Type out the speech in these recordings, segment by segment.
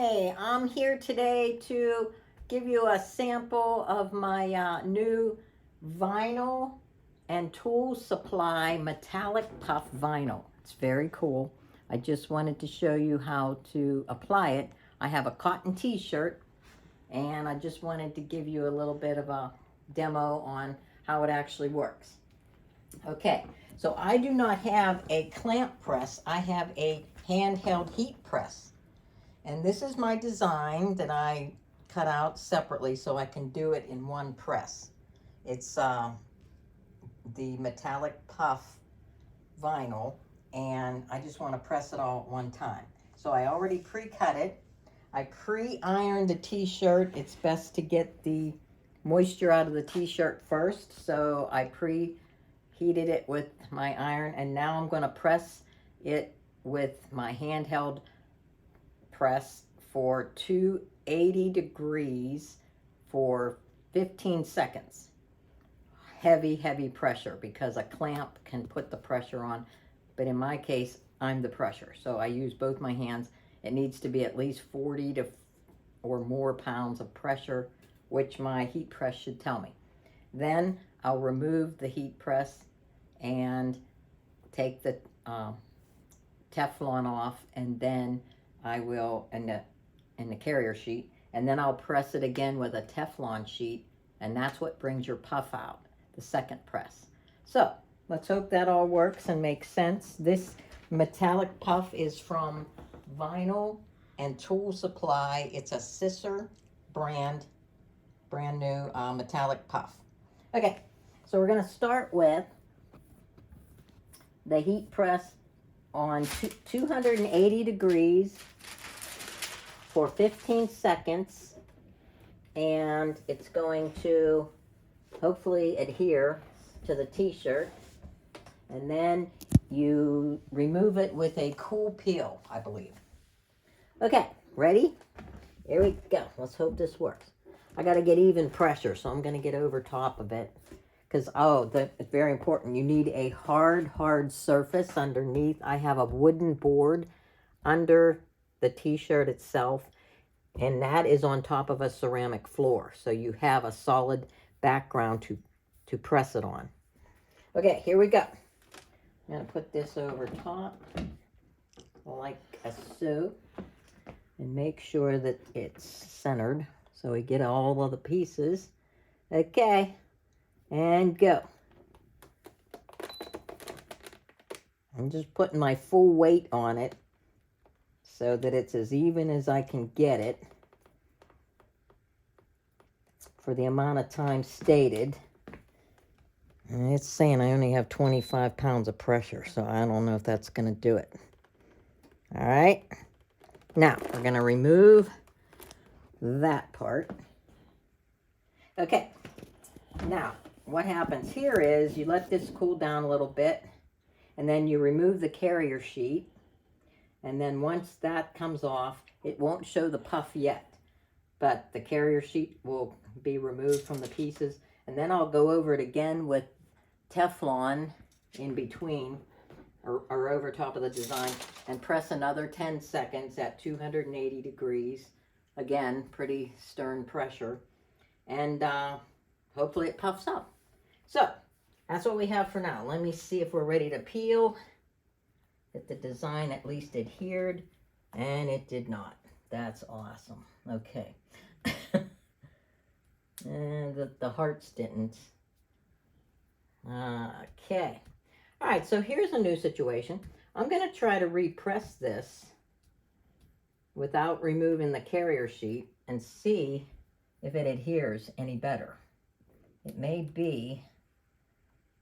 Hey, I'm here today to give you a sample of my new vinyl and tool supply metallic puff vinyl. It's very cool. I just wanted to show you how to apply it. I have a cotton t-shirt and I just wanted to give you a little bit of a demo on how it actually works. Okay, so I do not have a clamp press. I have a handheld heat press. And this is my design that I cut out separately so I can do it in one press. It's the metallic puff vinyl, and I just want to press it all at one time. So I already pre-cut it. I pre-ironed the t-shirt. It's best to get the moisture out of the t-shirt first. So I preheated it with my iron, and now I'm going to press it with my handheld press for 280 degrees for 15 seconds. Heavy pressure, because a clamp can put the pressure on, but in my case, I'm the pressure. So I use both my hands. It needs to be at least 40 to or more pounds of pressure, which my heat press should tell me. Then I'll remove the heat press and take the Teflon off, and then I will, in the carrier sheet, and then I'll press it again with a Teflon sheet, and that's what brings your puff out, the second press. So let's hope that all works and makes sense. This metallic puff is from Vinyl and Tool Supply. It's a Siser brand new metallic puff. Okay, so we're going to start with the heat press on 280 degrees for 15 seconds, and it's going to hopefully adhere to the t-shirt, and then you remove it with a cool peel, I believe. Okay, ready? Here we go. Let's hope this works. I got to get even pressure, so I'm going to get over top of it. Because, it's very important. You need a hard surface underneath. I have a wooden board under the t-shirt itself, and that is on top of a ceramic floor. So you have a solid background to press it on. Okay, here we go. I'm going to put this over top like so, and make sure that it's centered so we get all of the pieces. Okay. And go. I'm just putting my full weight on it so that it's as even as I can get it for the amount of time stated. And it's saying I only have 25 pounds of pressure, so I don't know if that's going to do it. All right. Now, we're going to remove that part. Okay. Now, what happens here is you let this cool down a little bit, and then you remove the carrier sheet, and then once that comes off, it won't show the puff yet, but the carrier sheet will be removed from the pieces, and then I'll go over it again with Teflon in between or over top of the design, and press another 10 seconds at 280 degrees. Again, pretty stern pressure, and hopefully it puffs up. So, that's what we have for now. Let me see if we're ready to peel. That the design at least adhered, and it did not. That's awesome. Okay. And the hearts didn't. Okay. All right, so here's a new situation. I'm going to try to repress this without removing the carrier sheet and see if it adheres any better. It may be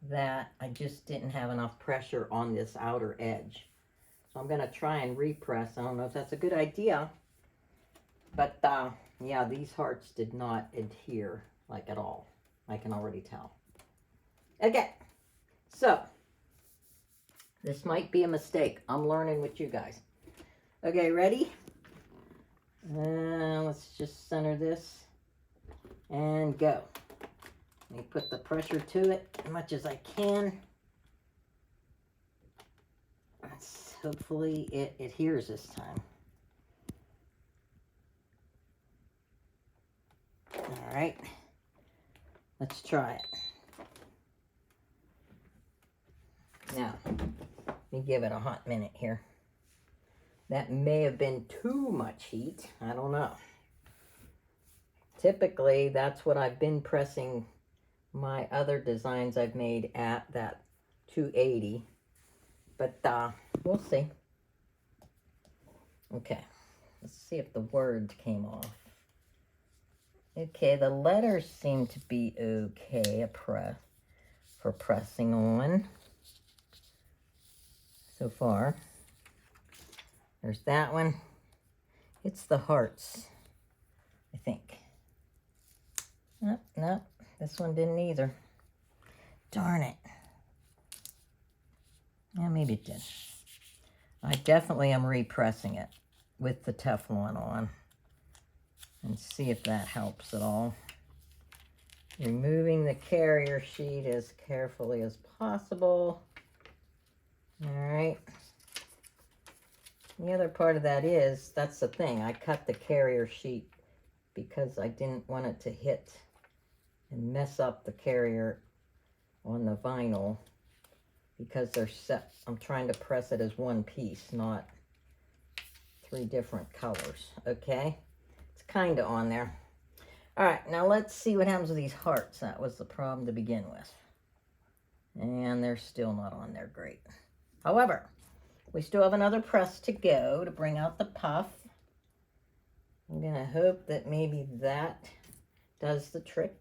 that I just didn't have enough pressure on this outer edge. So I'm going to try and repress. I don't know if that's a good idea. But, yeah, these hearts did not adhere, like, at all. I can already tell. Okay. So, this might be a mistake. I'm learning with you guys. Okay, ready? Let's just center this and go. Let me put the pressure to it as much as I can. Hopefully it adheres this time. All right, let's try it. Now, let me give it a hot minute here. That may have been too much heat. I don't know. Typically, that's what I've been pressing my other designs I've made at, that 280. But we'll see. Okay, let's see if the words came off. Okay, the letters seem to be okay for pressing on so far. There's that one. It's the hearts, I think. Nope, nope, this one didn't either. Darn it. Yeah, maybe it did. I definitely am repressing it with the Teflon on and see if that helps at all. Removing the carrier sheet as carefully as possible. All right. The other part of that is, that's the thing, I cut the carrier sheet because I didn't want it to hit and mess up the carrier on the vinyl, because they're set. I'm trying to press it as one piece, not 3 different colors. Okay, it's kind of on there. All right, now let's see what happens with these hearts. That was the problem to begin with, and they're still not on there great. However, we still have another press to go to bring out the puff. I'm gonna hope that maybe that does the trick.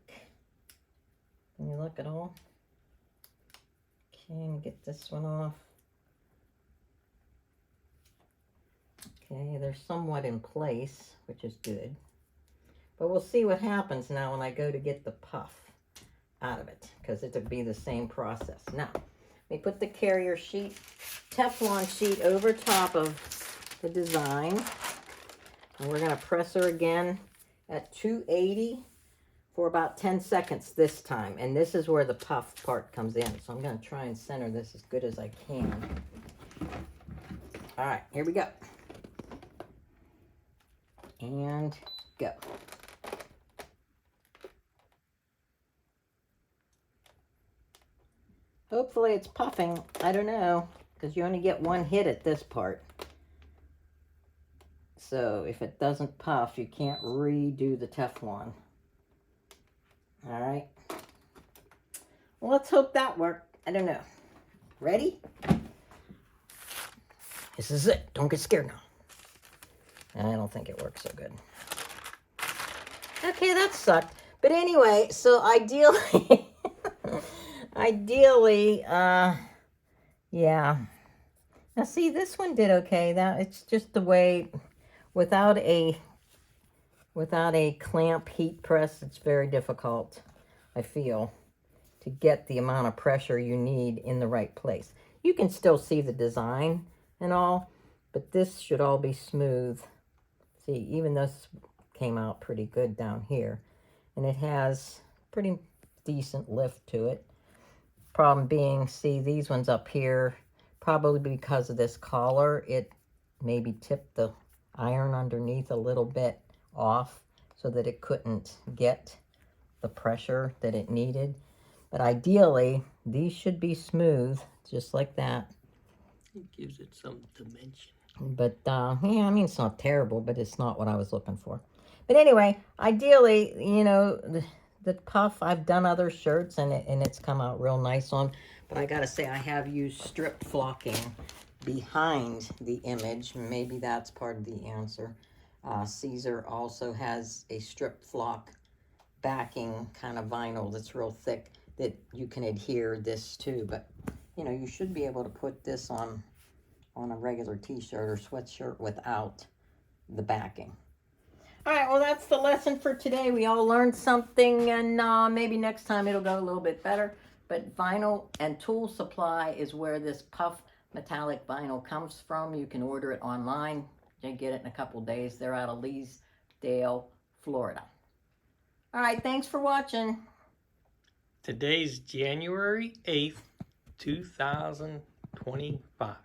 Can you look at all? Okay, and get this one off. Okay, they're somewhat in place, which is good. But we'll see what happens now when I go to get the puff out of it, because it'll be the same process. Now, let me put the carrier sheet, Teflon sheet, over top of the design. And we're gonna press her again at 280 for about 10 seconds this time. And this is where the puff part comes in. So I'm gonna try and center this as good as I can. All right, here we go. And go. Hopefully it's puffing. I don't know, because you only get one hit at this part. So if it doesn't puff, you can't redo the Teflon. All right. Well, let's hope that worked. I don't know. Ready? This is it. Don't get scared now. I don't think it works so good. Okay, that sucked. But anyway, so ideally, yeah. Now see, this one did okay. That it's just the way, without a clamp heat press, it's very difficult, I feel, to get the amount of pressure you need in the right place. You can still see the design and all, but this should all be smooth. See, even this came out pretty good down here, and it has pretty decent lift to it. Problem being, see, these ones up here, probably because of this collar, it maybe tipped the iron underneath a little bit off so that it couldn't get the pressure that it needed. But ideally, these should be smooth, just like that. It gives it some dimension. But, yeah, I mean, it's not terrible, but it's not what I was looking for. But anyway, ideally, you know, the puff, I've done other shirts, and it's come out real nice on. But I got to say, I have used stripped flocking behind the image. Maybe that's part of the answer. Siser also has a stripped flock backing kind of vinyl that's real thick that you can adhere this to. But, you know, you should be able to put this on a regular t-shirt or sweatshirt without the backing. All right, well, that's the lesson for today. We all learned something, and maybe next time it'll go a little bit better. But Vinyl and Tool Supply is where this puff metallic vinyl comes from. You can order it online. You get it in a couple days. They're out of Leesdale, Florida. All right, thanks for watching. Today's January 8th, 2025.